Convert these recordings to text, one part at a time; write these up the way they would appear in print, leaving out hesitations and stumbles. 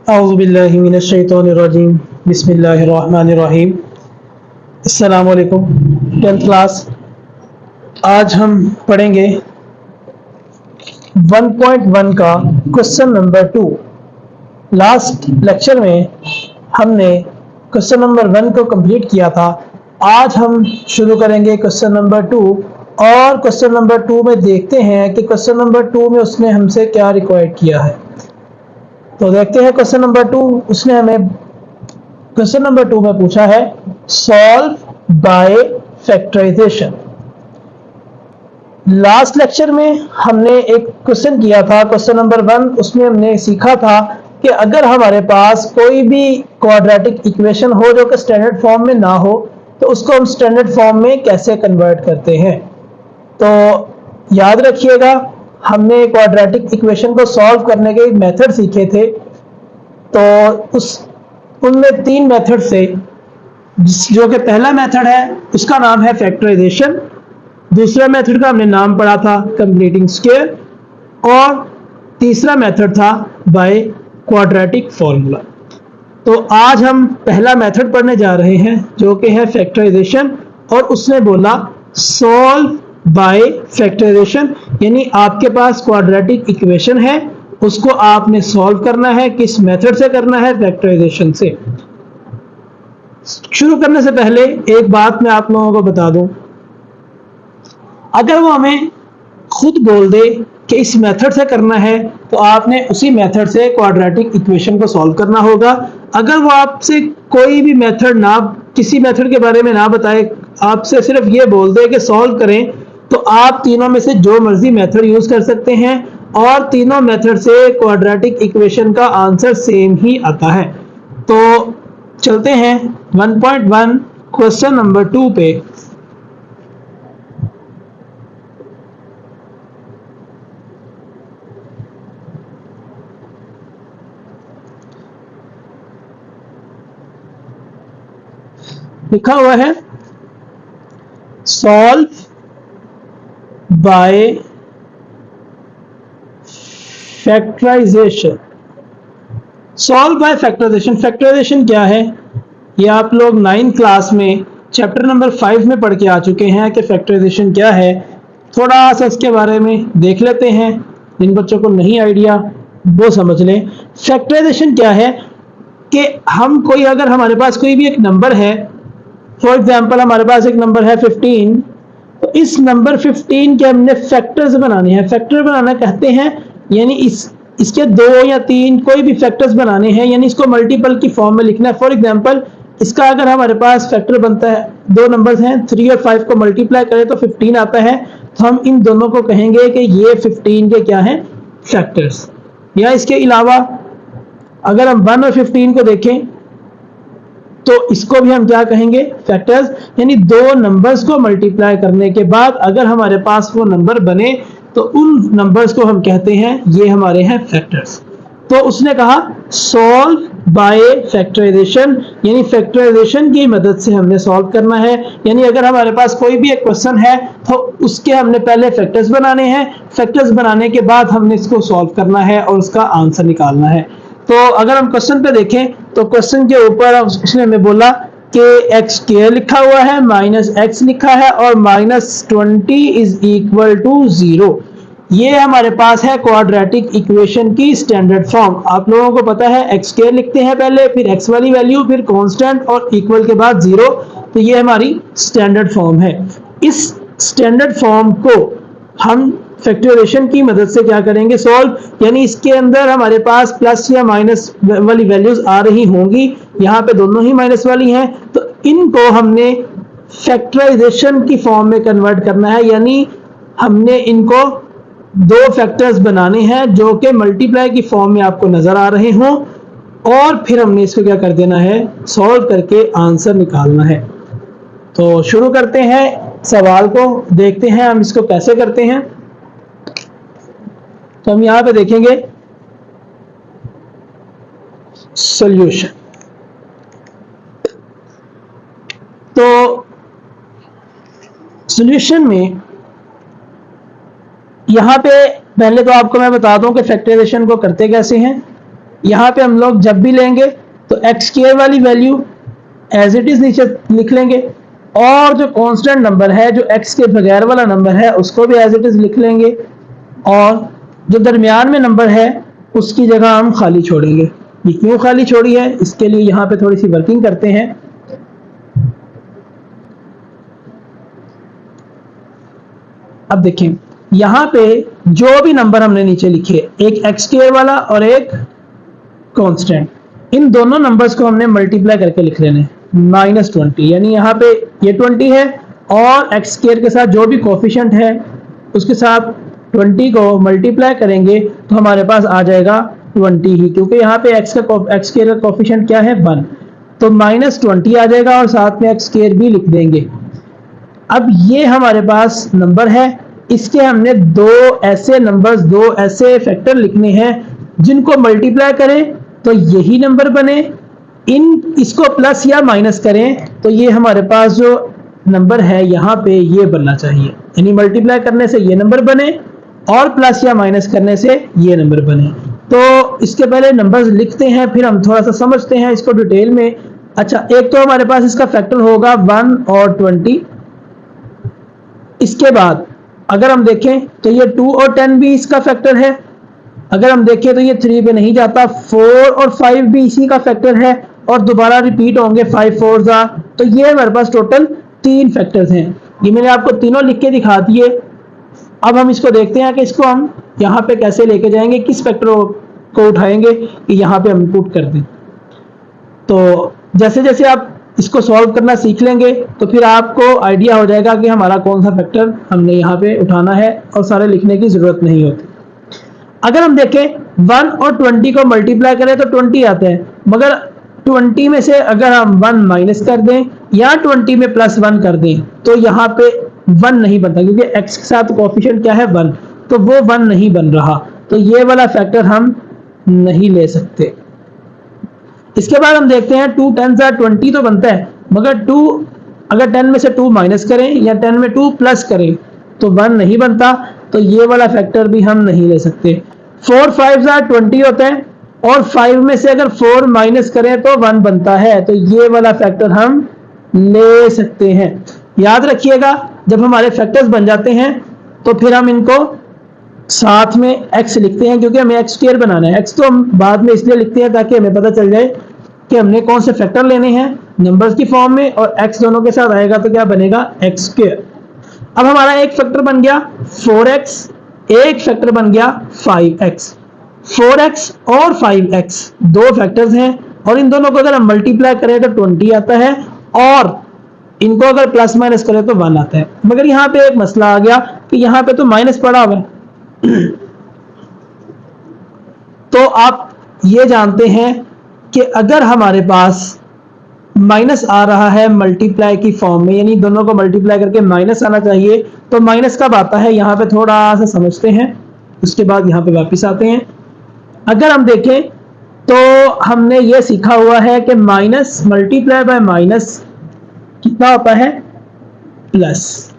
औज़ुबिल्लाहि मिनश्शैतानिर्रजीम बिस्मिल्लाहिर्रहमानिर्रहीम। अस्सलामु अलैकुम 10th क्लास। आज हम पढ़ेंगे 1.1 का क्वेश्चन नंबर 2। लास्ट लेक्चर में हमने क्वेश्चन नंबर 1 को कंप्लीट किया था। आज हम शुरू करेंगे क्वेश्चन नंबर 2 और क्वेश्चन नंबर 2 में देखते हैं कि क्वेश्चन नंबर 2 में उसने हमसे क्या रिक्वायर्ड किया है। तो देखते हैं क्वेश्चन नंबर 2। उसने हमें क्वेश्चन नंबर 2 में पूछा है solve by factorization. Last lecture में हमने एक क्वेश्चन किया था क्वेश्चन नंबर 1। उसमें हमने सीखा था कि अगर हमारे पास कोई भी क्वाड्रेटिक इक्वेशन हो जो कि स्टैंडर्ड फॉर्म में ना हो तो उसको हम स्टैंडर्ड फॉर्म में कैसे कन्वर्ट करते हैं। तो याद रखिएगा, हमने क्वाड्रेटिक इक्वेशन को सॉल्व करने के मेथड सीखे थे। तो उनमें 3 मेथड से, जो कि पहला मेथड है उसका नाम है फैक्टराइजेशन, दूसरा मेथड का हमने नाम पढ़ा था कंप्लीटिंग स्क्वायर, और तीसरा मेथड था बाय क्वाड्रेटिक फॉर्मूला। तो आज हम पहला मेथड पढ़ने जा रहे हैं जो कि है फैक्टराइजेशन, और उसने बोला सॉल्व बाय फैक्टराइजेशन, यानी आपके पास क्वाड्रेटिक इक्वेशन है, उसको आपने सॉल्व करना है। किस मेथड से करना है? फैक्टराइजेशन से। शुरू करने से पहले एक बात मैं आप लोगों को बता दूं, अगर वो हमें खुद बोल दे कि इस मेथड से करना है तो आपने उसी मेथड से क्वाड्रेटिक इक्वेशन को सॉल्व करना होगा। अगर वो आपसे कोई भी मेथड ना, किसी मेथड के बारे में ना बताए, आपसे सिर्फ ये बोल दे कि सॉल्व करें, तो आप तीनों में से जो मर्जी मेथड यूज कर सकते हैं और तीनों मेथड से क्वाड्रेटिक इक्वेशन का आंसर सेम ही आता है। तो चलते हैं 1.1 क्वेश्चन नंबर 2 पे। लिखा हुआ है solve by factorization. Solve by factorization, factorization क्या है ये आप लोग 9th क्लास में चैप्टर नंबर 5 में पढ़ के आ चुके हैं कि फैक्टराइजेशन क्या है। थोड़ा सा इसके बारे में देख लेते हैं, जिन बच्चों को नहीं आइडिया वो समझ लें। फैक्टराइजेशन क्या है कि हम कोई, अगर हमारे पास कोई भी एक नंबर है, फॉर एग्जाम्पल हमारे पास एक नंबर है 15, तो इस नंबर 15 के हमने फैक्टर्स बनाने हैं। फैक्टर बनाना कहते हैं यानी इसके 2 या 3 कोई भी फैक्टर्स बनाने हैं, यानी इसको मल्टीपल की फॉर्म में लिखना है। फॉर एग्जाम्पल इसका अगर हमारे पास फैक्टर बनता है, 2 नंबर्स हैं 3 और 5 को मल्टीप्लाई करें तो 15 आता है, तो हम इन दोनों को कहेंगे कि ये 15 के क्या हैं? फैक्टर्स। या इसके अलावा अगर हम 1 और 15 को देखें तो इसको भी हम क्या कहेंगे? फैक्टर्स। यानी 2 नंबर्स को मल्टीप्लाई करने के बाद अगर हमारे पास वो नंबर बने तो उन नंबर्स को हम कहते हैं ये हमारे हैं फैक्टर्स। तो उसने कहा सॉल्व बाय फैक्टराइजेशन, यानी फैक्टराइजेशन की मदद से हमने सॉल्व करना है। यानी अगर हमारे पास कोई भी एक क्वेश्चन है तो उसके हमने पहले फैक्टर्स बनाने हैं, फैक्टर्स बनाने के बाद हमने इसको सॉल्व करना है और उसका आंसर निकालना है। तो अगर हम क्वेश्चन पे देखें तो क्वेश्चन के ऊपर उसने हमें बोला कि एक्स स्क्वायर लिखा हुआ है, माइनस एक्स लिखा है और -20 इज इक्वल टू 0। ये हमारे पास है क्वाड्रेटिक इक्वेशन की स्टैंडर्ड फॉर्म। आप लोगों को पता है एक्स स्क्वायर लिखते हैं पहले, फिर एक्स वाली वैल्यू, फिर कांस्टेंट और इक्वल के बाद 0। तो ये हमारी स्टैंडर्ड फॉर्म है। इस स्टैंडर्ड फॉर्म को हम फैक्टराइजेशन की मदद से क्या करेंगे? सॉल्व। यानी इसके अंदर हमारे पास प्लस या माइनस वाली वैल्यूज आ रही होंगी, यहाँ पे दोनों ही माइनस वाली हैं, तो इनको हमने फैक्टराइजेशन की फॉर्म में कन्वर्ट करना है। यानी हमने इनको 2 फैक्टर्स बनाने हैं जो कि मल्टीप्लाई की फॉर्म में आपको नजर आ रहे हों, और फिर हमने इसको क्या कर देना है? सॉल्व करके आंसर निकालना है। तो शुरू करते हैं सवाल को, देखते हैं हम इसको कैसे करते हैं। तो हम यहां पे देखेंगे सॉल्यूशन। तो सॉल्यूशन में यहां पे पहले तो आपको मैं बता दूं कि फैक्टराइजेशन को करते कैसे हैं। यहाँ पे हम लोग जब भी लेंगे तो एक्स स्क्वायर वाली वैल्यू एज इट इज नीचे लिख लेंगे, और जो कांस्टेंट नंबर है, जो एक्स के बगैर वाला नंबर है, उसको भी एज इट इज लिख लेंगे, और जो दरमियान में नंबर है उसकी जगह हम खाली छोड़ेंगे। ये क्यों खाली छोड़ी है, इसके लिए यहाँ पे थोड़ी सी वर्किंग करते हैं। अब देखें यहाँ पे जो भी नंबर हमने नीचे लिखे, एक एक्स स्क्वायर वाला और एक कांस्टेंट, इन दोनों नंबर्स को हमने मल्टीप्लाई करके लिख लेने -20, यानी यहाँ पे ये 20 है और एक्स स्क्वायर के साथ जो भी कोफिशिएंट है उसके साथ 20 को मल्टीप्लाई करेंगे तो हमारे पास आ जाएगा 20 ही, क्योंकि यहाँ पे एक्स स्क्वायर का कोफिशिएंट क्या है 1, तो -20 आ जाएगा और साथ में एक्स स्क्वायर भी लिख देंगे। अब ये हमारे पास नंबर है, इसके हमने दो ऐसे नंबर्स, दो ऐसे फैक्टर लिखने हैं जिनको मल्टीप्लाई करें तो यही नंबर बने, इसको प्लस या माइनस करें तो ये हमारे पास जो नंबर है यहाँ पे ये बनना चाहिए, यानी मल्टीप्लाई करने से ये नंबर बने और प्लस या माइनस करने से ये नंबर बने। तो इसके पहले नंबर्स लिखते हैं, फिर हम थोड़ा सा समझते हैं इसको डिटेल में। अच्छा, एक तो हमारे पास इसका फैक्टर होगा 1 और 20। इसके बाद अगर हम देखें तो ये 2 और 10 भी इसका फैक्टर है। अगर हम देखें तो ये 3 पे नहीं जाता, 4 और 5 भी इसी का फैक्टर है और दोबारा रिपीट होंगे 5 4 जा, तो ये हमारे पास टोटल 3 फैक्टर्स हैं। ये मैंने आपको तीनों लिख के दिखा दिए। अब हम इसको देखते हैं कि इसको हम यहाँ पे कैसे लेके जाएंगे, किस फैक्टर को उठाएंगे कि यहाँ पे हम पुट कर दें। तो जैसे जैसे आप इसको सॉल्व करना सीख लेंगे तो फिर आपको आइडिया हो जाएगा कि हमारा कौन सा फैक्टर हमने यहाँ पे उठाना है और सारे लिखने की जरूरत नहीं होती। अगर हम देखें 1 और 20 को मल्टीप्लाई करें तो 20 आता है, मगर 20 में से अगर हम 1 माइनस कर दें या 20 में +1 कर दें तो यहाँ पे 1 नहीं बनता, क्योंकि x के साथ कोएफिशिएंट क्या है 1, तो वो 1 नहीं बन रहा, तो ये वाला फैक्टर हम नहीं ले सकते। इसके बाद हम देखते हैं 2 10 20 तो बनता है, मगर 2 अगर 10 में से 2 माइनस करें या 10 में 2 प्लस करें तो 1 नहीं बनता, तो ये वाला फैक्टर भी हम नहीं ले सकते। 4 5 20 होता है और 5 में से अगर 4 माइनस करें तो 1 बनता है, तो ये वाला फैक्टर हम ले सकते हैं। याद रखिएगा, जब हमारे फैक्टर्स बन जाते हैं तो फिर हम इनको साथ में x लिखते हैं, क्योंकि हमें x स्क्वायर बनाना है। x तो हम बाद में इसलिए लिखते हैं ताकि हमें पता चल जाए कि हमने कौन से फैक्टर लेने हैं नंबर्स की फॉर्म में, और x दोनों के साथ आएगा तो क्या बनेगा x स्क्वायर। अब हमारा एक फैक्टर बन गया 4x, एक फैक्टर बन गया 5x। 4x और 5x दो फैक्टर्स हैं और इन दोनों को अगर हम मल्टीप्लाई करें तो 20 आता है और इनको अगर प्लस माइनस करें तो 1 आता है। मगर यहाँ पे एक मसला आ गया कि यहाँ पे तो माइनस पड़ा हुआ है। तो आप ये जानते हैं कि अगर हमारे पास माइनस आ रहा है मल्टीप्लाई की फॉर्म में, यानी दोनों को मल्टीप्लाई करके माइनस आना चाहिए, तो माइनस कब आता है यहाँ पे थोड़ा सा समझते हैं, उसके बाद यहाँ पे वापस आते हैं। अगर हम देखें तो हमने ये सीखा हुआ है कि माइनस मल्टीप्लाई बाय माइनस कितना होता है प्लस।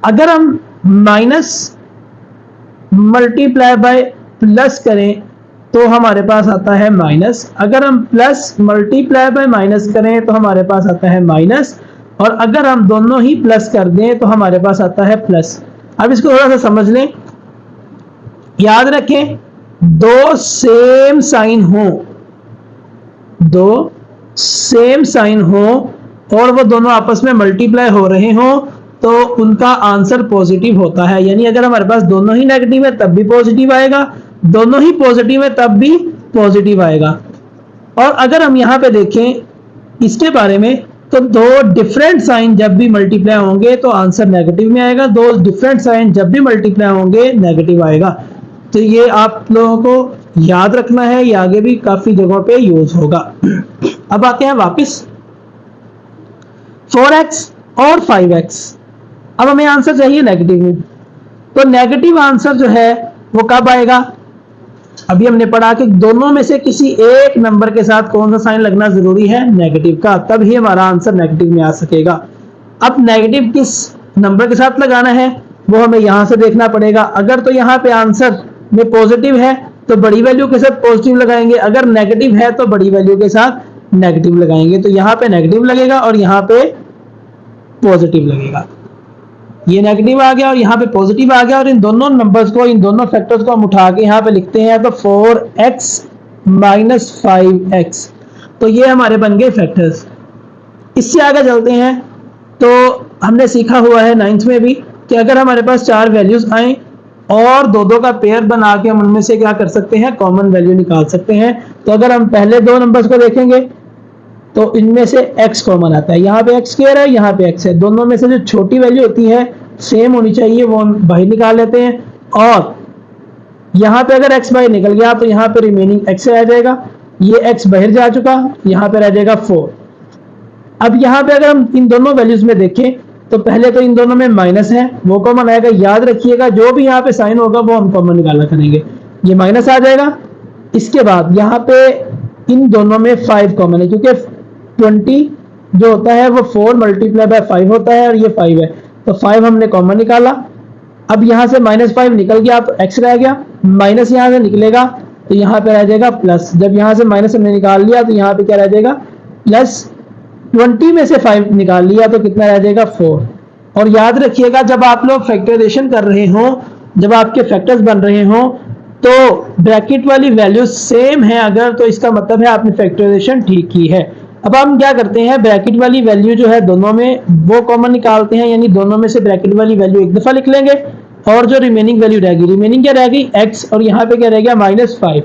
अगर हम माइनस मल्टीप्लाई बाय प्लस करें तो हमारे पास आता है माइनस, अगर हम प्लस मल्टीप्लाई बाय माइनस करें तो हमारे पास आता है माइनस, और अगर हम दोनों ही प्लस कर दें तो हमारे पास आता है प्लस। अब इसको थोड़ा सा समझ लें, याद रखें दो सेम साइन हो और वो दोनों आपस में मल्टीप्लाई हो रहे हो तो उनका आंसर पॉजिटिव होता है। यानी अगर हमारे पास दोनों ही नेगेटिव है तब भी पॉजिटिव आएगा, दोनों ही पॉजिटिव है तब भी पॉजिटिव आएगा। और अगर हम यहाँ पे देखें इसके बारे में तो दो डिफरेंट साइन जब भी मल्टीप्लाई होंगे तो आंसर नेगेटिव में आएगा, दो डिफरेंट साइन जब भी मल्टीप्लाई होंगे नेगेटिव आएगा। तो ये आप लोगों को याद रखना है, ये आगे भी काफी जगहों पे यूज होगा। अब आते हैं वापस 4x और 5x। अब हमें आंसर चाहिए नेगेटिव में, तो नेगेटिव आंसर जो है वो कब आएगा? अभी हमने पढ़ा कि दोनों में से किसी एक नंबर के साथ कौन सा साइन लगना जरूरी है? नेगेटिव का, तब ही हमारा आंसर नेगेटिव में आ सकेगा। अब नेगेटिव किस नंबर के साथ लगाना है वो हमें यहां से देखना पड़ेगा। अगर तो यहाँ पे आंसर में पॉजिटिव है तो बड़ी वैल्यू के साथ पॉजिटिव लगाएंगे, अगर नेगेटिव है तो बड़ी वैल्यू के साथ नेगेटिव लगाएंगे। तो यहाँ पे नेगेटिव लगेगा और यहाँ पे पॉजिटिव लगेगा। ये नेगेटिव आ गया और यहाँ पे पॉजिटिव आ गया, और इन दोनों नंबर्स को, इन दोनों फैक्टर्स को हम उठा के यहाँ पे लिखते हैं तो 4x माइनस 5x। तो ये हमारे बन गए फैक्टर्स। इससे आगे चलते हैं तो हमने सीखा हुआ है 9th में भी कि अगर हमारे पास चार वैल्यूज आए और दो दो का पेयर बना के हम उनमें से क्या कर सकते हैं, कॉमन वैल्यू निकाल सकते हैं। तो अगर हम पहले दो नंबर्स को देखेंगे तो इनमें से x कॉमन आता है, यहाँ पे x स्क्वायर है, यहाँ पे x है, दोनों में से जो छोटी वैल्यू होती है सेम होनी चाहिए, वो हम बाहर निकाल लेते हैं। और यहाँ पे अगर x बाहर निकल गया तो यहाँ पे रिमेनिंग x रह जाएगा, ये x बाहर जा चुका, यहाँ पे रह जाएगा 4। अब यहाँ पे अगर हम इन दोनों वैल्यूज में देखें तो पहले तो इन दोनों में माइनस है, वो कॉमन आएगा। याद रखिएगा जो भी यहाँ पे साइन होगा वो हम कॉमन निकाला करेंगे, ये माइनस आ जाएगा। इसके बाद यहाँ पे इन दोनों में 5 कॉमन है, क्योंकि 20 जो होता है वो 4 मल्टीप्लाई बाय 5 होता है और ये 5 है, तो 5 हमने कॉमन निकाला। अब यहाँ से -5 निकल गया तो x रह गया, माइनस यहाँ से निकलेगा तो यहाँ पे रह जाएगा प्लस। जब यहाँ से माइनस हमने निकाल लिया तो यहाँ पे क्या रह जाएगा प्लस। 20 में से 5 निकाल लिया तो कितना रह जाएगा 4। और याद रखिएगा जब आप लोग फैक्टराइजेशन कर रहे हो, जब आपके फैक्टर्स बन रहे हो तो ब्रैकेट वाली वैल्यू सेम है अगर, तो इसका मतलब है आपने फैक्टराइजेशन ठीक की है। अब हम क्या करते हैं, ब्रैकेट वाली वैल्यू जो है दोनों में वो कॉमन निकालते हैं, यानी दोनों में से ब्रैकेट वाली वैल्यू एक दफा लिख लेंगे और जो रिमेनिंग वैल्यू रहेगी, रिमेनिंग क्या रहेगी x, और यहाँ पे क्या रहेगा -5,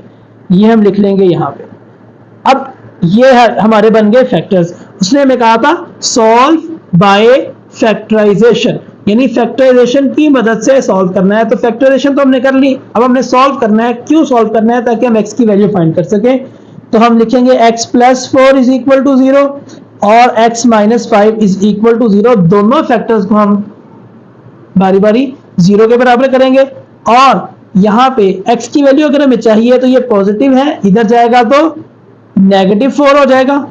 ये हम लिख लेंगे यहाँ पे। अब ये हमारे बन गए फैक्टर्स। उसने हमें कहा था सॉल्व बाय फैक्टराइजेशन, यानी फैक्टराइजेशन की मदद से सॉल्व करना है। तो फैक्टराइजेशन तो हमने कर ली, अब हमने सॉल्व करना है। क्यों सॉल्व करना है? ताकि हम x की वैल्यू फाइंड कर सकें। तो हम लिखेंगे x + 4 = 0 और x - 5 = 0। दोनों फैक्टर्स को हम बारी बारी 0 के बराबर करेंगे और यहाँ पे x की वैल्यू अगर हमें चाहिए तो ये पॉजिटिव है, इधर जाएगा तो -4 हो जाएगा।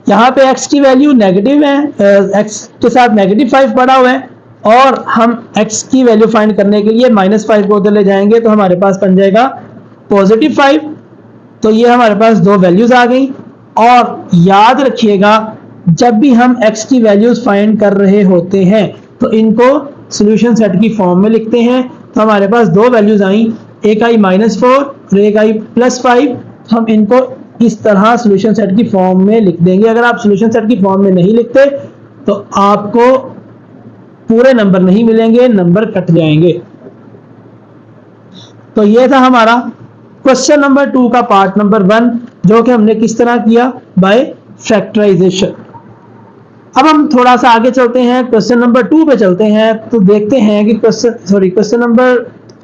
यहाँ पे x की वैल्यू नेगेटिव है, x के साथ -5 पड़ा हुआ है, और हम x की वैल्यू फाइंड करने के लिए -5 को उधर ले जाएंगे तो हमारे पास बन जाएगा +5। तो ये हमारे पास दो वैल्यूज आ गई। और याद रखिएगा जब भी हम x की वैल्यूज फाइंड कर रहे होते हैं तो इनको सॉल्यूशन सेट की फॉर्म में लिखते हैं। तो हमारे पास दो वैल्यूज आई, एक आई -4 और एक आई +5। हम इनको इस तरह सॉल्यूशन सेट की फॉर्म में लिख देंगे। अगर आप सॉल्यूशन सेट की फॉर्म में नहीं लिखते तो आपको पूरे नंबर नहीं मिलेंगे, नंबर कट जाएंगे। तो ये था हमारा क्वेश्चन नंबर 2 का पार्ट नंबर 1, जो कि हमने किस तरह किया, बाय फैक्टराइजेशन। अब हम थोड़ा सा आगे चलते हैं, क्वेश्चन नंबर 2 पे चलते हैं। तो देखते हैं कि क्वेश्चन नंबर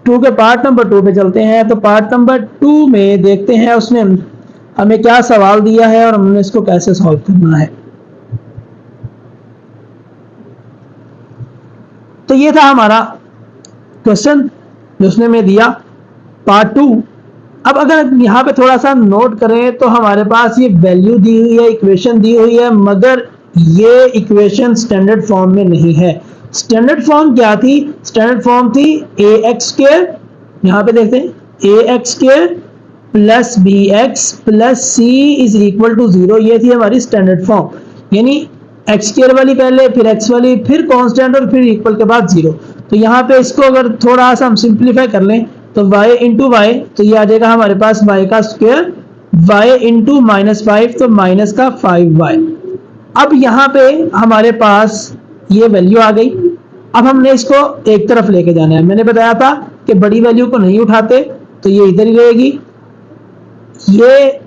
2 के पार्ट नंबर 2 पे चलते हैं। तो पार्ट नंबर 2 में देखते हैं उसमें हमें क्या सवाल दिया है और हमने इसको कैसे सॉल्व करना है। तो ये था हमारा क्वेश्चन जो उसने हमें दिया, पार्ट 2। अब अगर यहाँ पे थोड़ा सा नोट करें तो हमारे पास ये वैल्यू दी हुई है, इक्वेशन दी हुई है, मगर ये इक्वेशन स्टैंडर्ड फॉर्म में नहीं है। स्टैंडर्ड फॉर्म क्या थी? स्टैंडर्ड फॉर्म थी ax², यहाँ पे देखते हैं ax² + bx + c = 0। ये थी हमारी स्टैंडर्ड फॉर्म, यानी x² वाली पहले, फिर x वाली, फिर कांस्टेंट और फिर इक्वल के बाद 0। तो यहाँ पे इसको अगर थोड़ा सा हम सिंप्लीफाई कर लें तो y × y, तो ये आ जाएगा हमारे पास y का स्क्वायर, y × -5 तो -5y। अब यहाँ पे हमारे पास ये वैल्यू आ गई। अब हमने इसको एक तरफ लेके जाना है। मैंने बताया था कि बड़ी वैल्यू को नहीं उठाते, तो ये इधर ही रहेगी। ये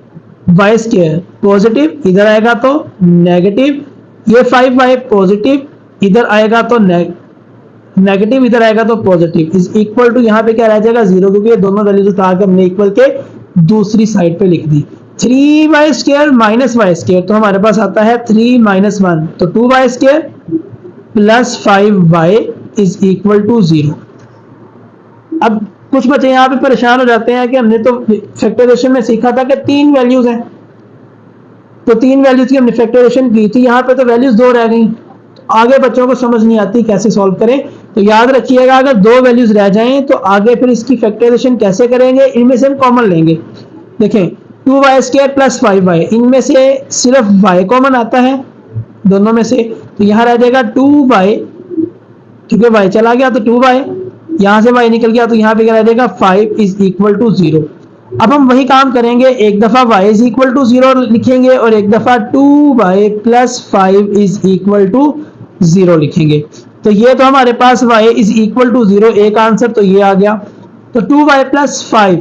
y² पॉजिटिव, इधर आएगा तो नेगेटिव। ये 5y पॉजिटिव, इधर आएगा तो नेगेटिव, इधर आएगा तो पॉजिटिव, इक्वल टू यहाँ पे क्या रह जाएगा 0, क्योंकि ये दोनों वैल्यूज उठा के हमने इक्वल के दूसरी साइड पे लिख दी। 3y² - y², तो हमारे पास आता है 3 - 1, तो 2y² + 5y = 0। अब कुछ बच्चे यहाँ पे परेशान हो जाते हैं कि हमने तो फैक्टराइजेशन में सीखा था कि 3 वैल्यूज हैं, तो 3 वैल्यूज की हमने फैक्टराइजेशन की थी, यहाँ पे तो वैल्यूज 2 रह गई। आगे बच्चों को समझ नहीं आती कैसे सॉल्व करें। तो याद रखिएगा अगर दो वैल्यूज रह जाएं तो आगे फिर इसकी फैक्टराइजेशन कैसे करेंगे, इनमें से हम कॉमन लेंगे। देखें 2y² प्लस 5y, इनमें से सिर्फ y कॉमन आता है दोनों में से, तो यहां रह जाएगा 2y, क्योंकि y चला गया तो 2y, यहां से y निकल गया तो यहां पे क्या रह जाएगा 5 इज इक्वल टू 0। अब हम वही काम करेंगे, एक दफा y इज इक्वल टू 0 लिखेंगे और एक दफा 2y plus 5 is equal to 0 लिखेंगे। तो ये तो हमारे पास y इज इक्वल टू 0 एक आंसर तो ये आ गया। तो 2y प्लस 5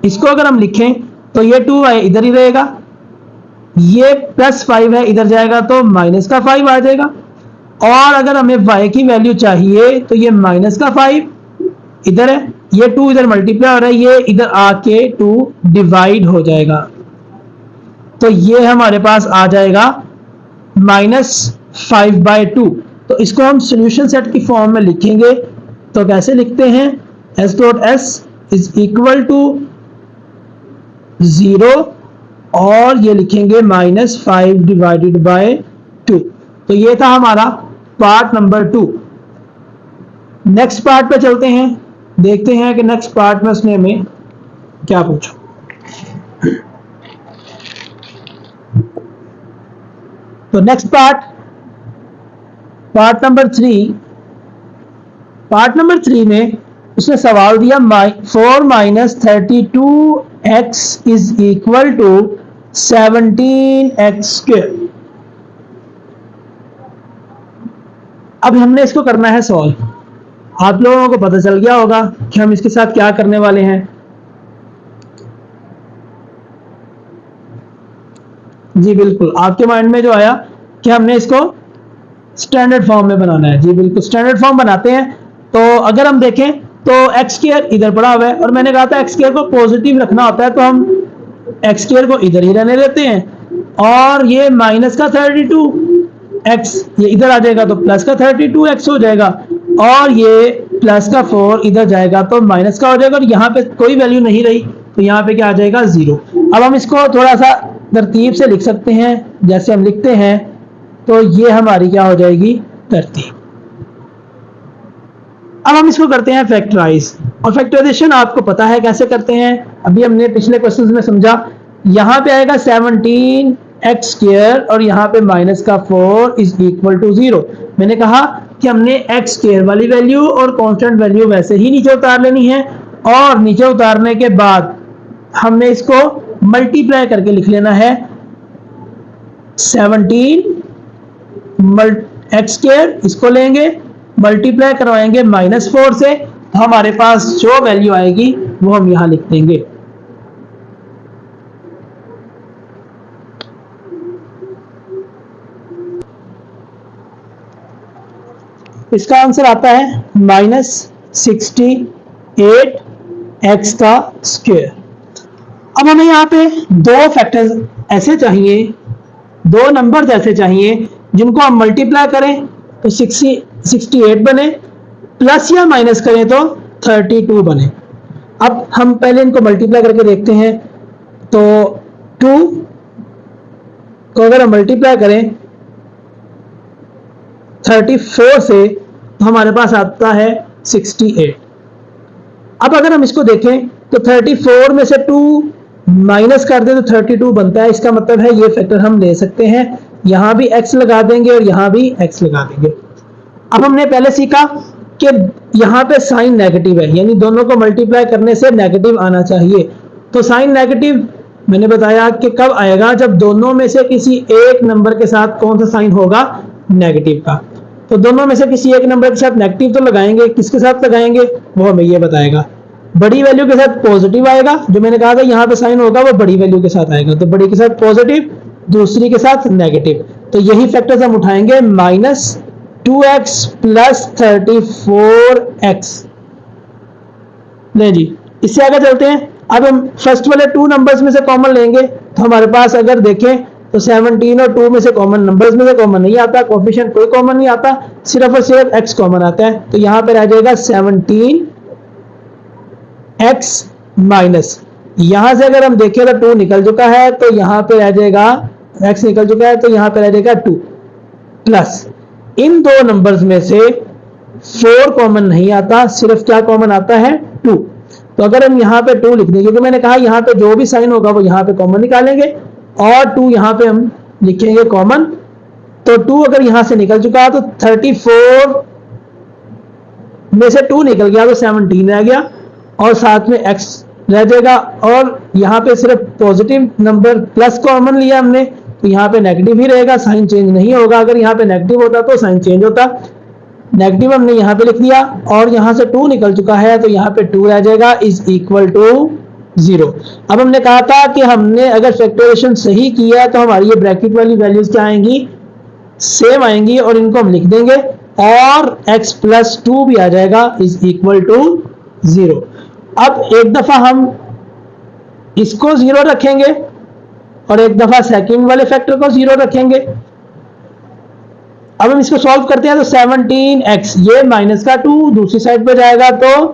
इसको अगर हम लिखें तो ये 2y इधर ही रहेगा, ये प्लस 5 है इधर जाएगा तो माइनस का 5 आ जाएगा। और अगर हमें y की वैल्यू चाहिए तो ये माइनस का 5 इधर है, ये 2 इधर मल्टीप्लाई हो रहा है, ये इधर आके 2 डिवाइड हो जाएगा। तो ये हमारे पास आ जाएगा -5/2। तो इसको हम सॉल्यूशन सेट की फॉर्म में लिखेंगे। तो कैसे लिखते हैं, s.s इज इक्वल टू 0 और ये लिखेंगे -5/2। तो ये था हमारा पार्ट नंबर 2। नेक्स्ट पार्ट पे चलते हैं, देखते हैं कि नेक्स्ट पार्ट में उसने हमें क्या पूछा। तो next part number 3। Part number 3 में उसने सवाल दिया 4 - 32x is equal to 17x²। अब हमने इसको करना है सॉल्व। आप लोगों को पता चल गया होगा कि हम इसके साथ क्या करने वाले हैं। जी बिल्कुल, आपके माइंड में जो आया कि हमने इसको स्टैंडर्ड फॉर्म में बनाना है। जी बिल्कुल, स्टैंडर्ड फॉर्म बनाते हैं। तो अगर हम देखें तो x² इधर पड़ा हुआ है और मैंने कहा था x² को पॉजिटिव रखना होता है, तो हम x² को इधर ही रहने देते हैं। और ये माइनस का 32x ये इधर आ जाएगा तो प्लस का 32x हो जाएगा, और ये प्लस का 4 इधर जाएगा तो माइनस का हो जाएगा, और यहाँ पे कोई वैल्यू नहीं रही तो यहाँ पे क्या आ जाएगा 0। अब हम इसको थोड़ा सा तरतीब से लिख सकते हैं, जैसे हम लिखते हैं तो ये हमारी क्या हो जाएगी तरतीब। अब हम इसको करते हैं फैक्टराइज, और फैक्टराइजेशन आपको पता है कैसे करते हैं, अभी हमने पिछले क्वेश्चन में समझा। यहाँ पे आएगा 17x² और यहाँ पे माइनस का 4 इज इक्वल टू 0। मैंने कहा कि हमने x² वाली वैल्यू और कांस्टेंट वैल्यू वैसे ही नीचे उतार लेनी है, और नीचे उतारने के बाद हमने इसको मल्टीप्लाई करके लिख लेना है। 17x² इसको लेंगे, मल्टीप्लाई करवाएंगे -4 से, तो हमारे पास जो वैल्यू आएगी वो हम यहां लिख देंगे। इसका आंसर आता है -68x²। अब हमें यहाँ पे दो फैक्टर्स ऐसे चाहिए, दो नंबर्स ऐसे चाहिए जिनको हम मल्टीप्लाई करें तो 68 बने, प्लस या माइनस करें तो 32 बने। अब हम पहले इनको मल्टीप्लाई करके देखते हैं। तो 2 को अगर हम मल्टीप्लाई करें 34 से तो हमारे पास आता है 68। अब अगर हम इसको देखें तो 34 में से 2 माइनस कर दे तो 32 बनता है। इसका मतलब है ये फैक्टर हम ले सकते हैं, यहां भी x लगा देंगे और यहां भी x लगा देंगे। अब हमने पहले सीखा कि यहां पे साइन नेगेटिव है, यानी दोनों को मल्टीप्लाई करने से नेगेटिव आना चाहिए। तो साइन नेगेटिव मैंने बताया कि कब आएगा, जब दोनों में से किसी एक नंबर के साथ कौन सा साइन होगा, नेगेटिव का। तो दोनों में से किसी एक नंबर के साथ नेगेटिव तो लगाएंगे, किसके साथ लगाएंगे वो हमें ये बताएगा। बड़ी वैल्यू के साथ पॉजिटिव आएगा, जो मैंने कहा था यहाँ पे साइन होगा वो बड़ी वैल्यू के साथ आएगा, तो बड़ी के साथ पॉजिटिव, दूसरी के साथ नेगेटिव। तो यही फैक्टर्स हम उठाएंगे, -2x प्लस 34x। नहीं जी, इससे आगे चलते हैं। अब हम फर्स्ट वाले 2 नंबर्स में से कॉमन लेंगे, तो हमारे पास अगर देखें तो 17 और 2 में से कॉमन, नंबर्स में से कॉमन नहीं आता, कोएफिशिएंट कोई कॉमन नहीं आता, सिर्फ और सिर्फ x कॉमन आता है। तो यहाँ पे रह जाएगा 17x माइनस, यहां से अगर हम देखें तो 2 निकल चुका है, तो यहां पे रह जाएगा x निकल चुका है, तो यहां पे रह जाएगा 2 प्लस इन दो नंबर्स में से 4 कॉमन नहीं आता, सिर्फ क्या कॉमन आता है 2। तो अगर हम यहाँ पे 2 लिख देंगे, क्योंकि मैंने कहा यहाँ पे जो भी साइन होगा वो यहाँ पे कॉमन निकालेंगे और 2 यहाँ पे हम लिखेंगे कॉमन। तो 2 अगर यहाँ से निकल चुका तो 34 में से 2 निकल गया तो 17 रह गया और साथ में x रह जाएगा। और यहाँ पे सिर्फ पॉजिटिव नंबर प्लस कॉमन लिया हमने, तो यहाँ पे नेगेटिव ही रहेगा, साइन चेंज नहीं होगा। अगर यहाँ पे नेगेटिव होता तो साइन चेंज होता। नेगेटिव हमने यहाँ पे लिख दिया और यहाँ से 2 निकल चुका है तो यहाँ पे 2 रह जाएगा, इज इक्वल टू 0। अब हमने कहा था कि हमने अगर फैक्टराइजेशन सही किया तो हमारी ये ब्रैकेट वाली वैल्यूज क्या आएंगी, सेम आएंगी और इनको हम लिख देंगे और x प्लस 2 भी आ जाएगा, इज इक्वल टू 0। अब एक दफा हम इसको 0 रखेंगे और एक दफा सेकंड वाले फैक्टर को 0 रखेंगे। अब हम इसको सॉल्व करते हैं तो 17x ये माइनस का 2 दूसरी साइड पे जाएगा तो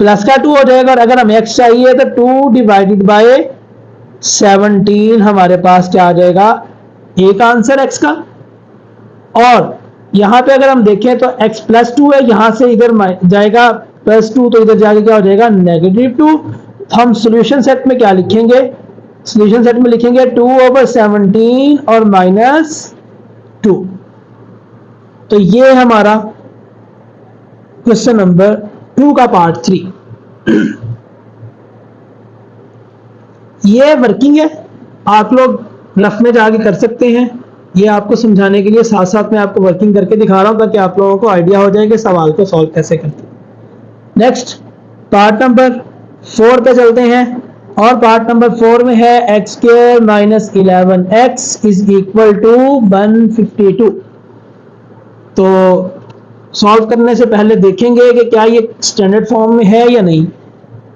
प्लस का 2 हो जाएगा और अगर हमें x चाहिए तो 2 डिवाइडेड बाय 17 हमारे पास क्या आ जाएगा, एक आंसर x का। और यहां पे अगर हम देखें तो x प्लस 2 है, यहां से इधर जाएगा प्लस 2 तो इधर जाके क्या हो जाएगा नेगेटिव 2। हम सॉल्यूशन सेट में क्या लिखेंगे, सॉल्यूशन सेट में लिखेंगे 2/17 और -2। तो ये हमारा क्वेश्चन नंबर 2 का पार्ट 3। ये वर्किंग है, आप लोग रफ में जाके कर सकते हैं। ये आपको समझाने के लिए साथ साथ मैं आपको वर्किंग करके दिखा रहा हूं ताकि आप लोगों को आइडिया हो जाए कि सवाल को सॉल्व कैसे करते हैं। नेक्स्ट पार्ट नंबर 4 पे चलते हैं और पार्ट नंबर 4 में है x square minus 11x is equal to 152। तो सॉल्व करने से पहले देखेंगे कि क्या ये स्टैंडर्ड फॉर्म में है या नहीं।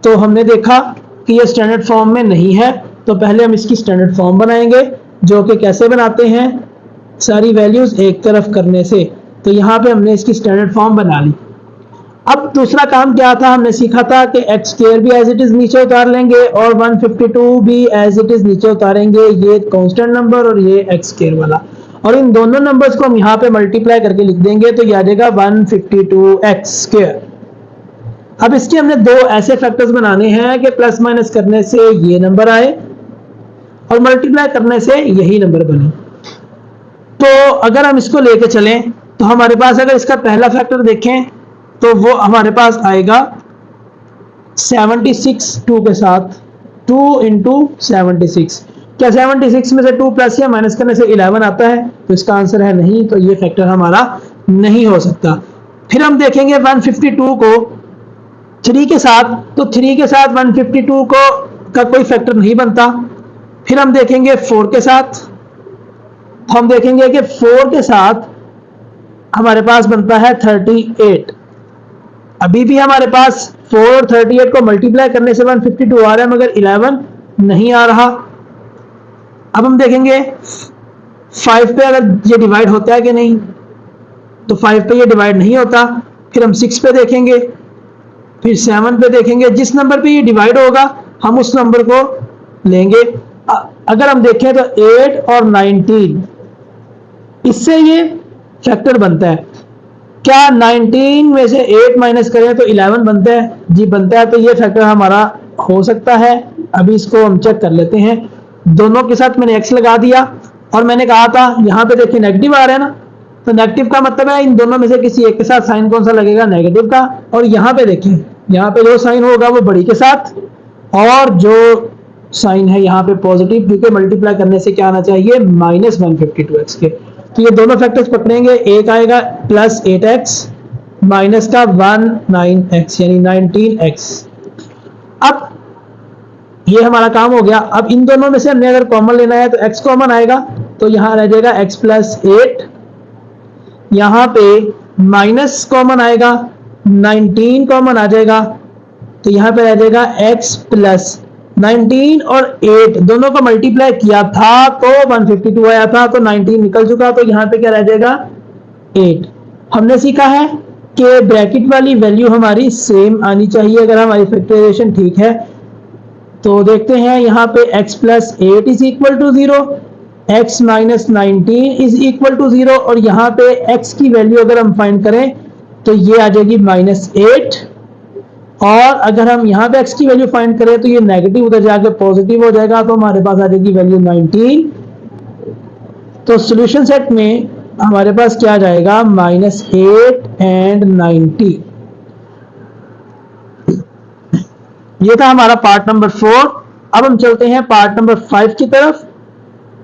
तो हमने देखा कि ये स्टैंडर्ड फॉर्म में नहीं है, तो पहले हम इसकी स्टैंडर्ड फॉर्म बनाएंगे, जो कि कैसे बनाते हैं, सारी वैल्यूज एक तरफ करने से। तो यहाँ पे हमने इसकी स्टैंडर्ड फॉर्म बना ली। अब दूसरा काम क्या था, हमने सीखा था कि x स्क्वायर भी एज इट इज नीचे उतार लेंगे और 152 भी एज इट इज नीचे उतारेंगे, ये कांस्टेंट नंबर और ये x स्क्वायर वाला, और इन दोनों नंबर्स को हम यहाँ पे मल्टीप्लाई करके लिख देंगे तो ये आ जाएगा 152x स्क्वायर। अब इसके हमने दो ऐसे फैक्टर्स बनाने हैं कि प्लस माइनस करने से ये नंबर आए और मल्टीप्लाई करने से यही नंबर बने। तो अगर हम इसको लेके चलें तो हमारे पास अगर इसका पहला फैक्टर देखें तो वो हमारे पास आएगा 76 2 के साथ, 2 इंटू 76। क्या 76 में से 2 प्लस या माइनस करने से 11 आता है? तो इसका आंसर है नहीं, तो ये फैक्टर हमारा नहीं हो सकता। फिर हम देखेंगे 152 को 3 के साथ, तो 3 के साथ 152 को का कोई फैक्टर नहीं बनता। फिर हम देखेंगे 4 के साथ, तो हम देखेंगे कि 4 के साथ हमारे पास बनता है 38। अभी भी हमारे पास 4 और 38 को मल्टीप्लाई करने से 152 आ रहा है मगर 11 नहीं आ रहा। अब हम देखेंगे 5 पे अगर ये डिवाइड होता है कि नहीं, तो 5 पे ये डिवाइड नहीं होता। फिर हम 6 पे देखेंगे, फिर 7 पे देखेंगे, जिस नंबर पे ये डिवाइड होगा हम उस नंबर को लेंगे। अगर हम देखें तो 8 और 19 इससे ये फैक्टर बनता है। क्या 19 में से 8 माइनस करें तो 11 बनता है? जी बनता है, तो ये फैक्टर हमारा हो सकता है। अभी इसको हम चेक कर लेते हैं। दोनों के साथ मैंने x लगा दिया और मैंने कहा था यहाँ पे देखिए नेगेटिव आ रहा है ना, तो नेगेटिव का मतलब है इन दोनों में से किसी एक के साथ साइन कौन सा लगेगा, नेगेटिव का। और यहाँ पे देखिए, यहाँ पे जो साइन होगा वो बड़ी के साथ और जो साइन है यहाँ पे पॉजिटिव, क्योंकि मल्टीप्लाई करने से क्या आना चाहिए, -152x के। तो ये दोनों फैक्टर्स पकड़ेंगे, एक आएगा प्लस 8x माइनस का 19x यानी 19x। अब ये हमारा काम हो गया। अब इन दोनों में से हमने अगर कॉमन लेना है तो x कॉमन आएगा, तो यहां रह जाएगा x प्लस 8। यहां पे माइनस कॉमन आएगा, 19 कॉमन आ जाएगा, तो यहां पे रह जाएगा x प्लस 19 और 8 दोनों को मल्टीप्लाई किया था तो 152 आया था, तो 19 निकल चुका, तो यहां पे क्या रह जाएगा 8। हमने सीखा है कि ब्रैकेट वाली वैल्यू हमारी सेम आनी चाहिए अगर हमारी फैक्टराइजेशन ठीक है। तो देखते हैं यहाँ पे x plus 8 is equal to 0, x minus 19 is equal to 0, और यहाँ पे x की वैल्यू अगर हम फाइंड करें तो ये आ जाएगी -8, और अगर हम यहाँ पे x की वैल्यू फाइंड करें तो ये नेगेटिव उधर जाके पॉजिटिव हो जाएगा, तो हमारे पास आ जाएगी वैल्यू 19। तो सॉल्यूशन सेट में हमारे पास क्या आ जाएगा, -8 एंड 90। ये था हमारा पार्ट नंबर 4। अब हम चलते हैं पार्ट नंबर 5 की तरफ।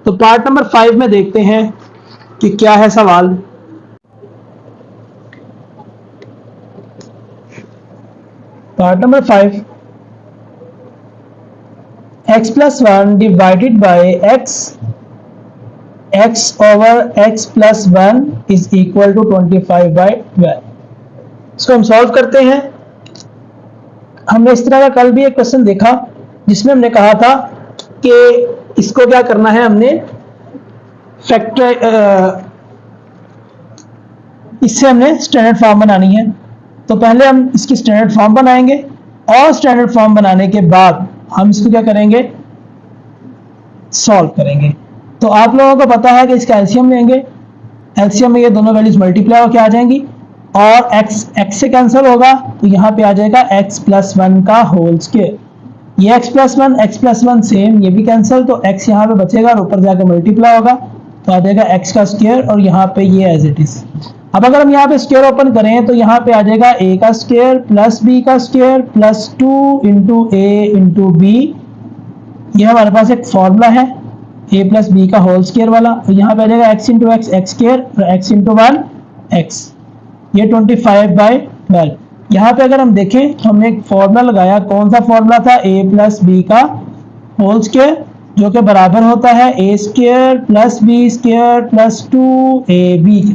तो पार्ट नंबर 5 में देखते हैं कि क्या है सवाल। Part number 5, x plus 1 divided by x over x plus 1 is equal to 25/12। इसको हम सॉल्व करते हैं। हमने इस तरह का कल भी एक क्वेश्चन देखा जिसमें हमने कहा था कि इसको क्या करना है, हमने फैक्टर इससे हमने स्टैंडर्ड फॉर्म बनानी है। तो पहले हम इसकी स्टैंडर्ड फॉर्म बनाएंगे, और स्टैंडर्ड फॉर्म बनाने के बाद हम इसको क्या करेंगे, सॉल्व करेंगे। तो आप लोगों को पता है कि इसका एलसीएम लेंगे, एलसीएम में ये दोनों वैल्यूज मल्टीप्लाई होकर आ जाएंगी, और x से कैंसिल होगा तो यहाँ पे आ जाएगा x plus 1 का होल स्क्वायर। ये x plus 1 सेम, ये भी कैंसिल, तो x यहाँ पे बचेगा और ऊपर जाकर मल्टीप्लाई होगा तो आ जाएगा x का स्क्वायर, और यहाँ पे ये एज इट इज। अब अगर हम यहाँ पे स्क्वायर ओपन करें तो यहाँ पे आ जाएगा a का स्क्वायर प्लस b का square plus 2 into a into b। ये हमारे पास एक फॉर्मूला है a प्लस b का होल स्क्वायर वाला, और यहाँ पे आ जाएगा x into x x square और x इंटू 1 x। ये 25/12। यहाँ पे अगर हम देखें तो हमने एक फॉर्मूला लगाया, कौन सा फॉर्मूला था, a प्लस बी का होल स्क्वायर जो कि बराबर होता है a square plus B square plus 2ab।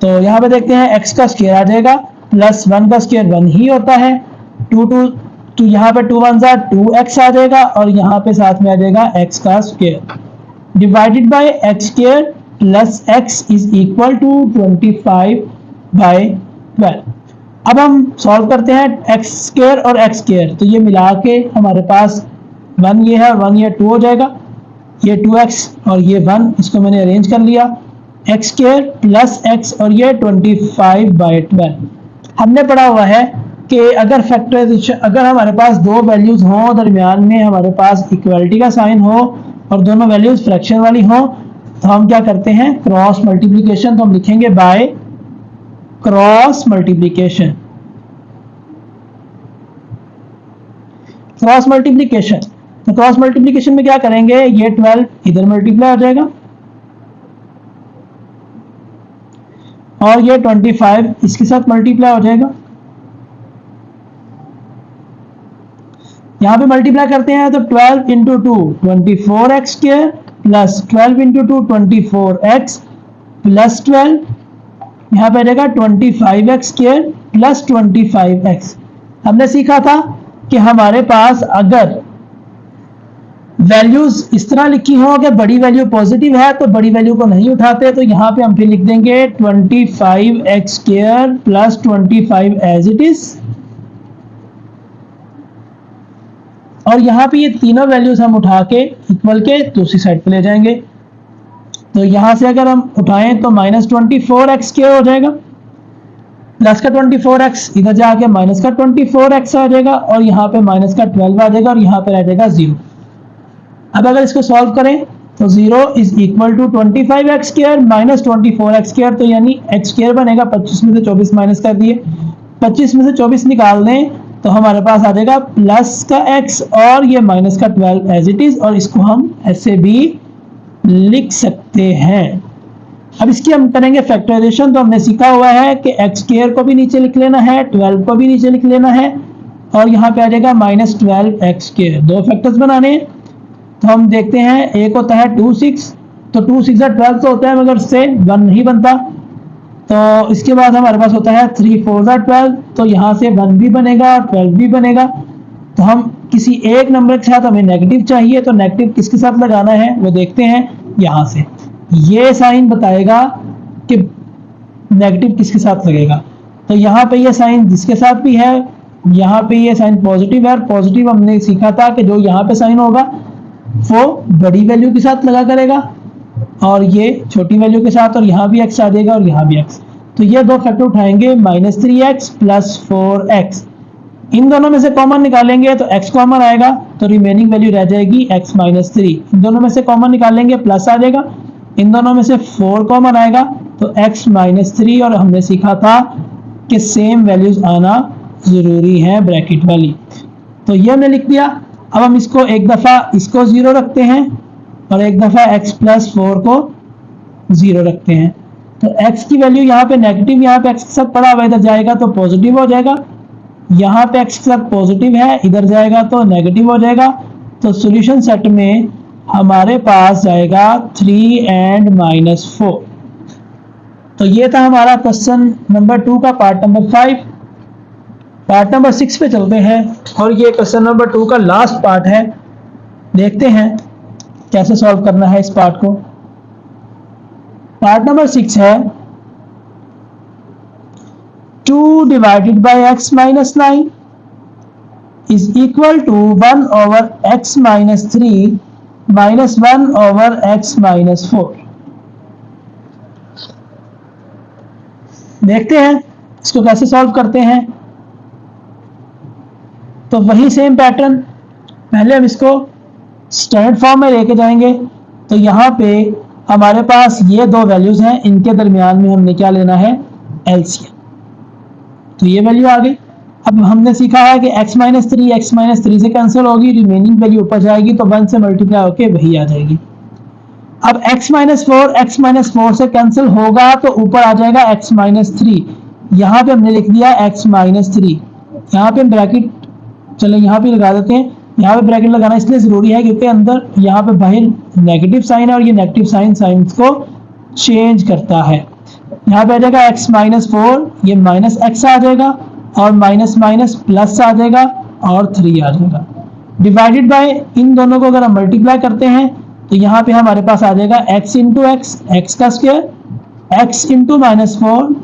तो यहाँ पे देखते हैं x का स्क्वायर आ जाएगा, प्लस 1 का स्क्वायर 1 ही होता है, 2 यहाँ पे 2 1 2x आ जाएगा, और यहाँ पे साथ में आ जाएगा x का square divided by x square plus x is equal to 25/12। अब हम सॉल्व करते हैं x स्क्वायर और x स्क्वायर, तो ये मिला के हमारे पास 1 ये है, 1 ये 2 हो जाएगा, ये 2x और ये 1, इसको मैंने अरेंज कर लिया, x स्क्वायर प्लस x और ये 25/12। हमने पढ़ा हुआ है कि अगर फैक्टराइजेशन, अगर हमारे पास दो वैल्यूज हों, दरमियान में हमारे पास इक्वलिटी का साइन हो और दोनों वैल्यूज फ्रैक्शन वाली हो, तो हम क्या करते हैं, क्रॉस मल्टीप्लिकेशन। तो हम लिखेंगे by cross multiplication. Cross multiplication, तो क्रॉस मल्टीप्लिकेशन में क्या करेंगे, ये 12 इधर मल्टीप्लाई हो जाएगा और ये 25 इसके साथ मल्टीप्लाई हो जाएगा। यहां पे मल्टीप्लाई करते हैं तो 12 into 2 24x square plus 12 into 2 24x plus 12, यहाँ पे रहेगा 25x स्क्वायर प्लस 25x। हमने सीखा था कि हमारे पास अगर वैल्यूज इस तरह लिखी हो कि बड़ी वैल्यू पॉजिटिव है तो बड़ी वैल्यू को नहीं उठाते, तो यहाँ पे हम फिर लिख देंगे 25x square plus 25 as it is, और यहाँ पे ये तीनों वैल्यूज हम उठा के इक्वल के दूसरी साइड पे ले जाएंगे। तो यहाँ से अगर हम उठाएं तो -24x स्क्वायर हो जाएगा, प्लस का 24x इधर जाके माइनस का 24x आ जाएगा, और यहाँ पे माइनस का 12 आ जाएगा, और यहाँ पे रह जाएगा 0। अब अगर इसको सॉल्व करें तो 0 is equal to 25x square minus 24x square, तो यानी x स्क्वायर बनेगा, 25 में से 24 माइनस कर दिए, 25 में से 24 निकाल दें तो हमारे पास आ जाएगा प्लस का x और ये माइनस का 12 एज इट इज, और इसको हम ऐसे भी लिख सकते हैं। अब इसकी हम करेंगे फैक्टराइजेशन। तो हमने सीखा हुआ है कि x स्क्वायर को भी नीचे लिख लेना है, 12 को भी नीचे लिख लेना है, और यहाँ पे आ जाएगा -12x स्क्वायर। दो फैक्टर्स बनाने हैं तो हम देखते हैं, एक होता है 2 6, तो 2 6 12 तो होता है मगर से 1 नहीं बनता। तो इसके बाद हमारे पास होता है 3 4 12, तो यहाँ से 1 भी बनेगा 12 भी बनेगा। तो हम किसी एक नंबर के साथ हमें नेगेटिव चाहिए, तो नेगेटिव किसके साथ लगाना है वो देखते हैं। यहाँ से ये साइन बताएगा कि नेगेटिव किसके साथ लगेगा। तो यहाँ पे ये साइन जिसके साथ भी है, यहाँ पे ये साइन पॉजिटिव है, पॉजिटिव हमने सीखा था कि जो यहाँ पे साइन होगा वो बड़ी वैल्यू के साथ लगा करेगा, और ये छोटी वैल्यू के साथ, और यहाँ भी x आ जाएगा और यहाँ भी x। तो ये दो फैक्टर उठाएंगे, -3x प्लस 4x, इन दोनों में से कॉमन निकालेंगे तो x कॉमन आएगा, तो रिमेनिंग वैल्यू रह जाएगी x माइनस 3। इन दोनों में से कॉमन निकालेंगे प्लस आ जाएगा, इन दोनों में से 4 कॉमन आएगा तो x माइनस 3, और हमने सीखा था कि सेम वैल्यूज आना जरूरी है ब्रैकेट वाली, तो ये हमने लिख दिया। अब हम इसको एक दफा इसको 0 रखते हैं और एक दफा x प्लस 4 को 0 रखते हैं, तो x की वैल्यू यहाँ पे नेगेटिव, यहाँ पे x के साथ पड़ा हुआ इधर जाएगा तो पॉजिटिव हो जाएगा, यहाँ पे x के साथ पॉजिटिव है इधर जाएगा तो नेगेटिव हो जाएगा। तो सॉल्यूशन सेट में हमारे पास जाएगा 3 and -4। तो ये था हमारा क्वेश्चन नंबर 2 का पार्ट नंबर 5। पार्ट नंबर 6 पे चलते हैं और ये क्वेश्चन नंबर 2 का लास्ट पार्ट है। देखते हैं कैसे सॉल्व करना है इस पार्ट को। पार्ट नंबर 6 है 2 divided by x minus 9 is equal to 1 over x minus 3 minus 1 over x minus 4। देखते हैं इसको कैसे सॉल्व करते हैं। तो वही सेम पैटर्न, पहले हम इसको स्टैंडर्ड फॉर्म में लेके जाएंगे। तो यहाँ पे हमारे पास ये दो वैल्यूज हैं, इनके दरमियान में हमने क्या लेना है, एलसीएम। तो ये वैल्यू आ गई। अब हमने सीखा है कि x माइनस 3 से कैंसिल होगी, रिमेनिंग वैल्यू ऊपर जाएगी तो 1 से मल्टीप्लाई होके वही आ जाएगी। अब x माइनस 4 से कैंसिल होगा तो ऊपर आ जाएगा x माइनस 3। यहाँ पे हमने लिख दिया x माइनस 3। यहाँ पे ब्रैकेट, चलो यहाँ पे लगा देते हैं। यहाँ पे ब्रैकेट लगाना इसलिए जरूरी है क्योंकि अंदर यहाँ पे बाहर नेगेटिव साइन है और ये नेगेटिव साइन साइंस को चेंज करता है। यहाँ पे आ जाएगा x माइनस 4, ये माइनस x आ जाएगा और माइनस माइनस प्लस आ जाएगा और 3 आ जाएगा। डिवाइडेड बाय इन दोनों को अगर हम मल्टीप्लाई करते हैं तो यहाँ पे हमारे पास आ जाएगा x इंटू एक्स का square, x into -4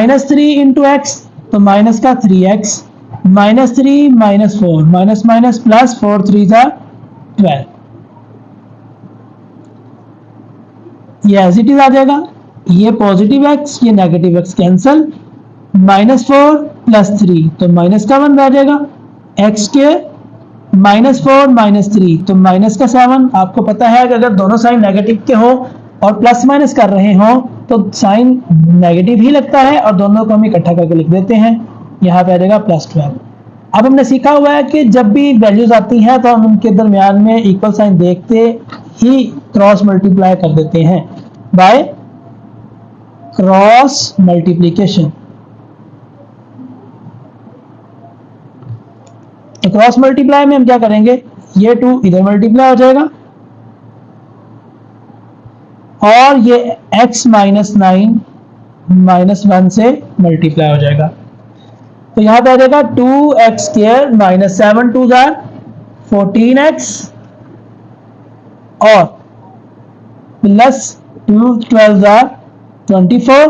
-3 into x तो माइनस का 3x, -3 -4 माइनस माइनस प्लस 4 3 12। ये एज इट इज आ जाएगा, ये पॉजिटिव x ये नेगेटिव x कैंसल, -4 प्लस 3 तो माइनस का 1 रह जाएगा, x के -4 -3 तो माइनस का 7। आपको पता है कि अगर दोनों साइन नेगेटिव के हो और प्लस माइनस कर रहे हो तो साइन नेगेटिव ही लगता है और दोनों को हम इकट्ठा करके लिख देते हैं। यहाँ पे आ जाएगा +12। अब हमने सीखा हुआ है कि जब भी वैल्यूज आती हैं तो हम उनके दरमियान में इक्वल साइन देखते ही क्रॉस मल्टीप्लाई कर देते हैं बाय क्रॉस मल्टीप्लिकेशन। तो क्रॉस मल्टीप्लाई में हम क्या करेंगे, ये 2 इधर मल्टीप्लाई हो जाएगा और ये x माइनस 9 -1 से मल्टीप्लाई हो जाएगा। तो यहां पे आ जाएगा 2x स्क्वायर माइनस 7 2 14x और प्लस 2 12 24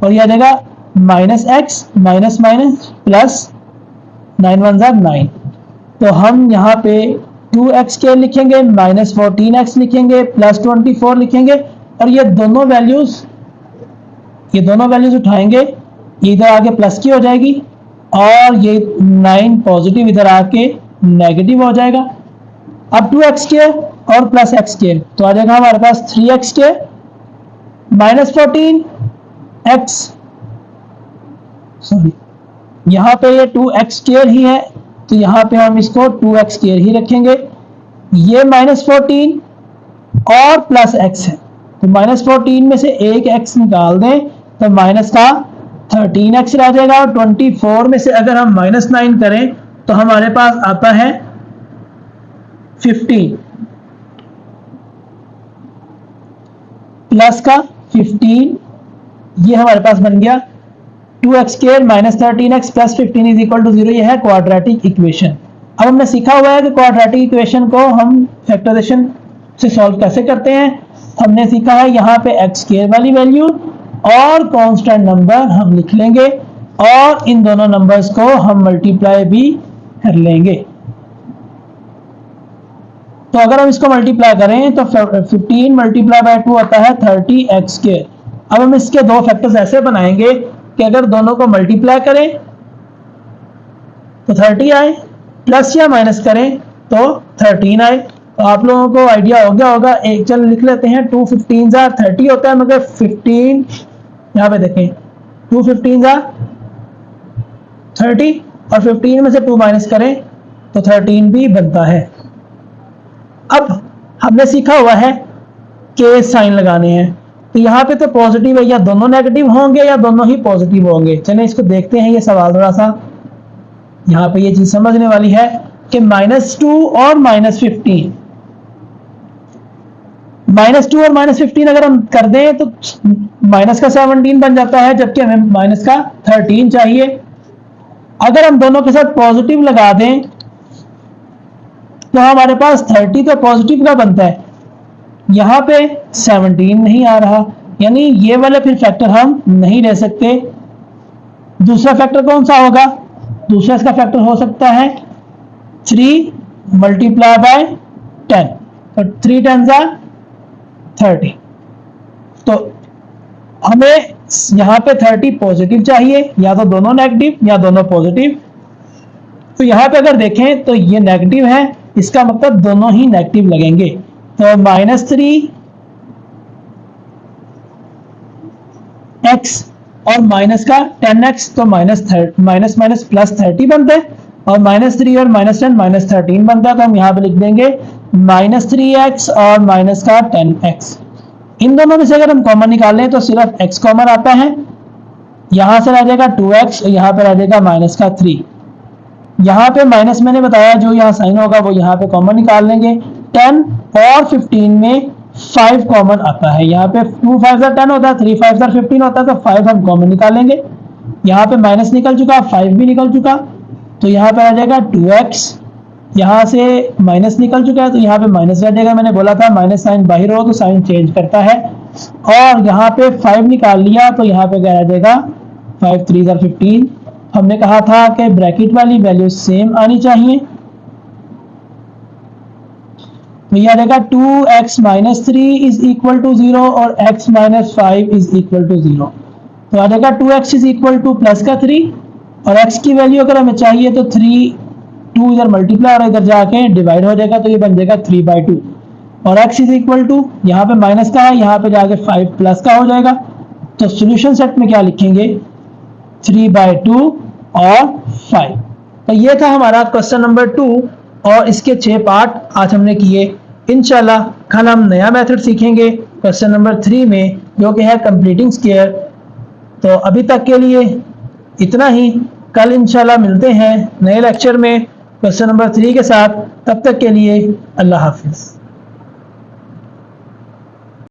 और यह आ जाएगा -x माइनस माइनस प्लस 9 1 9। तो हम यहाँ पे 2x के लिखेंगे, -14x लिखेंगे, प्लस 24 लिखेंगे और ये दोनों वैल्यूज उठाएंगे, इधर आके प्लस की हो जाएगी और ये 9 पॉजिटिव इधर आके नेगेटिव हो जाएगा। अब 2x के और प्लस x के तो आ जाएगा हमारे पास 3x के -14x, सॉरी यहाँ पे ये 2x स्क्वायर ही है तो यहाँ पे हम इसको 2x स्क्वायर ही रखेंगे। ये -14 और प्लस x है तो -14 में से एक x निकाल दें तो माइनस का 13x रह जाएगा और 24 में से अगर हम -9 करें तो हमारे पास आता है 15 प्लस का 15, ये हमारे पास बन गया 2x square -13x plus 15 is equal to 0। ये है क्वाड्रेटिक इक्वेशन। अब हमने सीखा हुआ है कि क्वाड्रेटिक इक्वेशन को हम फैक्टराइजेशन से सॉल्व कैसे करते हैं। हमने सीखा है यहाँ पे x स्क्वायर वाली वैल्यू और कांस्टेंट नंबर हम लिख लेंगे और इन दोनों नंबर्स को हम मल्टीप्लाई भी कर लेंगे। तो अगर हम इसको मल्टीप्लाई करें तो 15 मल्टीप्लाई बाय 2 आता है 30x²। अब हम इसके दो फैक्टर्स ऐसे बनाएंगे कि अगर दोनों को मल्टीप्लाई करें तो 30 आए, प्लस या माइनस करें तो 13 आए। तो आप लोगों को आइडिया हो गया होगा। एक चल लिख लेते हैं, 2 15 जा 30 होता है, मगर 15 यहाँ पे देखें 2 15 जा 30 और 15 में से 2 माइनस करें तो 13 भी बनता है। अब हमने सीखा हुआ है कि साइन लगाने हैं, तो यहाँ पे तो पॉजिटिव है, या दोनों नेगेटिव होंगे या दोनों ही पॉजिटिव होंगे। चलिए इसको देखते हैं, ये सवाल थोड़ा सा यहाँ पे ये चीज समझने वाली है कि -2 और -15, -2 और -15 अगर हम कर दें तो माइनस का 17 बन जाता है, जबकि हमें माइनस का 13 चाहिए। अगर हम दोनों के साथ पॉजिटिव लगा दें तो हमारे पास 30 तो पॉजिटिव का बनता है, यहां पे 17 नहीं आ रहा, यानी ये वाले फिर फैक्टर हम नहीं ले सकते। दूसरा फैक्टर कौन सा होगा? दूसरा इसका फैक्टर हो सकता है 3 मल्टीप्लाई बाय 10, तो 3 10 जा 30। तो हमें यहां पे 30 पॉजिटिव चाहिए, या तो दोनों नेगेटिव या दोनों पॉजिटिव। तो यहां पे अगर देखें तो ये नेगेटिव है, इसका मतलब दोनों ही नेगेटिव लगेंगे। तो -3x और माइनस का 10x, तो माइनस माइनस प्लस 30 बनता है, और -3 और -10 -13 बनता है। तो हम यहाँ पे लिख देंगे -3x और माइनस का 10x। इन दोनों में से अगर हम कॉमन निकालें तो सिर्फ x कॉमन आता है, यहां से रह जाएगा 2x और यहाँ पे रह जाएगा -3। यहाँ पे माइनस मैंने बताया जो यहाँ साइन होगा वो यहाँ पे कॉमन निकाल लेंगे। 10 और 15 में 5 कॉमन आता है, यहाँ पे 2 5 10 होता है, 3 5 15 होता है, तो 5 हम कॉमन निकालेंगे। यहाँ पे माइनस निकल चुका, 5 भी निकल चुका, तो यहाँ पे आ जाएगा 2x। यहाँ से माइनस निकल चुका है तो यहाँ पे माइनस रह जाएगा। मैंने बोला था माइनस साइन बाहर हो तो साइन चेंज करता है। और यहाँ पे 5 निकाल लिया तो यहाँ पे क्या आ जाएगा 5 3 15। हमने कहा था कि ब्रैकेट वाली वैल्यू सेम आनी चाहिए, तो यह आ जाएगा 2x - 3 इज इक्वल टू 0 और x - 5 इज इक्वल टू 0। तो आ जाएगा 2x is equal two plus का 3, और x की वैल्यू अगर हमें चाहिए तो 2 इधर मल्टीप्लाई और इधर जाके डिवाइड हो जाएगा, तो ये बन जाएगा 3/2। और x इज इक्वल टू यहाँ पे माइनस का है, यहाँ पे जाके 5 प्लस का हो जाएगा। तो सॉल्यूशन सेट में क्या लिखेंगे 3/2 और 5। तो ये था हमारा क्वेश्चन नंबर 2 और इसके 6 पार्ट आज हमने किए। इंशाल्लाह कल हम नया मेथड सीखेंगे क्वेश्चन नंबर 3 में, जो कि है कंप्लीटिंग स्क्वायर। तो अभी तक के लिए इतना ही, कल इंशाल्लाह मिलते हैं नए लेक्चर में क्वेश्चन नंबर 3 के साथ। तब तक के लिए अल्लाह हाफिज।